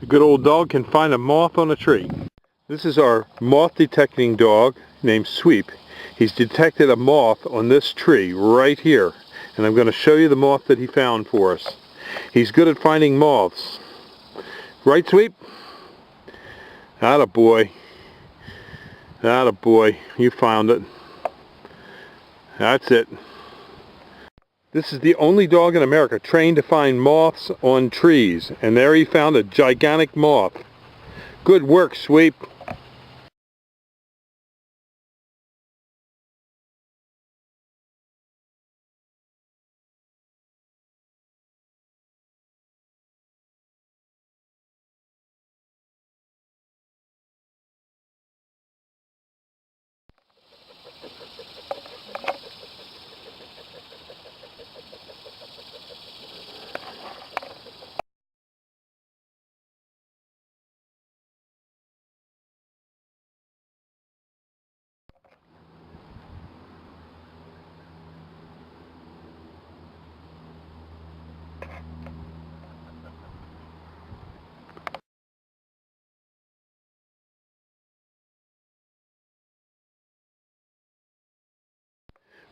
A good old dog can find a moth on a tree. This is our moth detecting dog named Sweep. He's detected a moth on this tree right here, and I'm going to show you the moth that he found for us. He's good at finding moths. Right, Sweep? Attaboy. Attaboy. You found it. That's it. This is the only dog in America trained to find moths on trees, and there he found a gigantic moth. Good work, Sweep.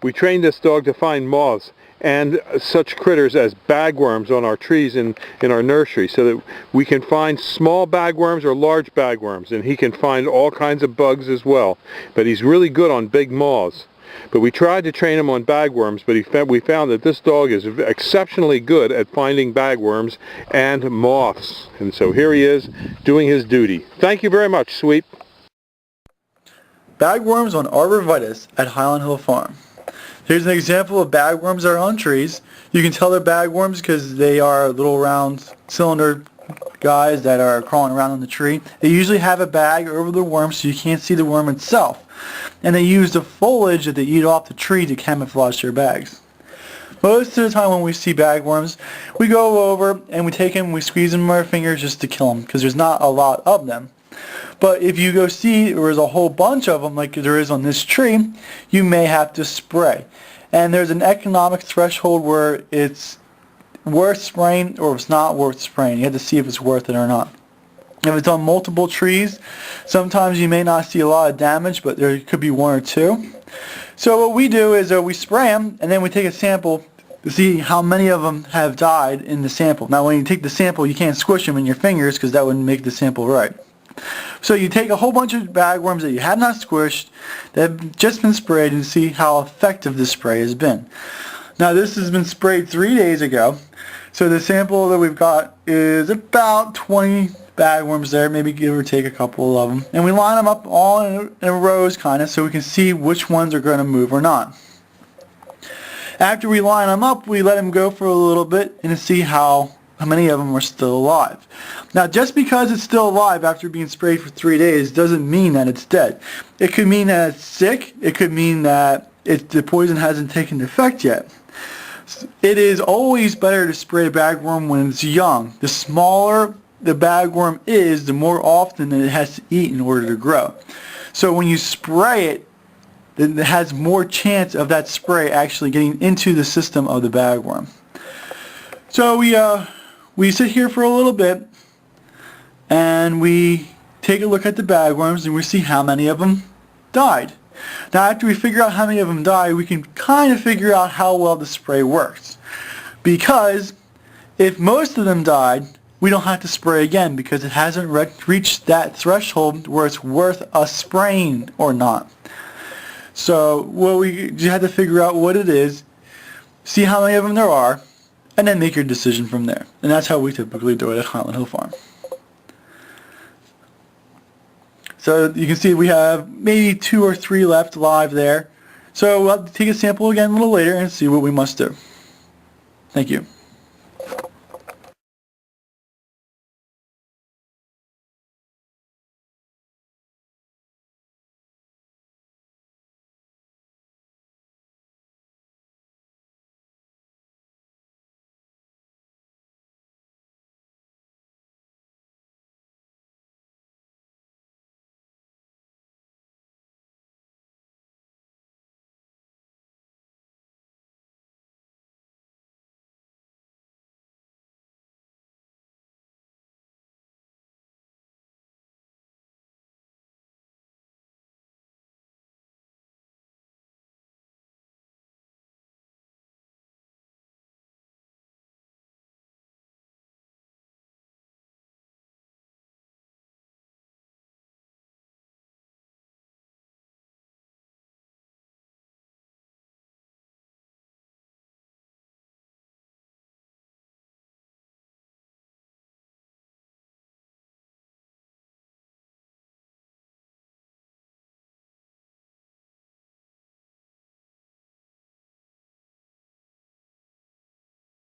We trained this dog to find moths and such critters as bagworms on our trees in our nursery, so that we can find small bagworms or large bagworms, and he can find all kinds of bugs as well. But he's really good on big moths. But we tried to train him on bagworms, but we found that this dog is exceptionally good at finding bagworms and moths. And so here he is doing his duty. Thank you very much, Sweep. Bagworms on Arborvitae at Highland Hill Farm. Here's an example of bagworms that are on trees. You can tell they're bagworms because they are little round cylinder guys that are crawling around on the tree. They usually have a bag over the worm so you can't see the worm itself. And they use the foliage that they eat off the tree to camouflage their bags. Most of the time when we see bagworms, we go over and we take them and we squeeze them with our fingers just to kill them because there's not a lot of them. But if you go see there's a whole bunch of them like there is on this tree, you may have to spray. And there's an economic threshold where it's worth spraying or it's not worth spraying. You have to see if it's worth it or not. If it's on multiple trees, sometimes you may not see a lot of damage, but there could be one or two. So what we do is we spray them and then we take a sample to see how many of them have died in the sample. Now when you take the sample, you can't squish them in your fingers because that wouldn't make the sample right. So you take a whole bunch of bagworms that you have not squished, that have just been sprayed, and see how effective this spray has been. Now this has been sprayed 3 days ago, so the sample that we've got is about 20 bagworms there, maybe give or take a couple of them. And we line them up all in rows kind of so we can see which ones are going to move or not. After we line them up, we let them go for a little bit and see how many of them are still alive. Now just because it's still alive after being sprayed for 3 days doesn't mean that it's dead. It could mean that it's sick, it could mean that the poison hasn't taken effect yet. It is always better to spray a bagworm when it's young. The smaller the bagworm is, the more often it has to eat in order to grow. So when you spray it, then it has more chance of that spray actually getting into the system of the bagworm. So we sit here for a little bit and we take a look at the bagworms and we see how many of them died. Now after we figure out how many of them died, we can kind of figure out how well the spray works. Because if most of them died, we don't have to spray again because it hasn't reached that threshold where it's worth us spraying or not. So you have to figure out what it is, see how many of them there are, and then make your decision from there. And that's how we typically do it at Highland Hill Farm. So you can see we have maybe 2 or 3 left live there. So we'll take a sample again a little later and see what we must do. Thank you.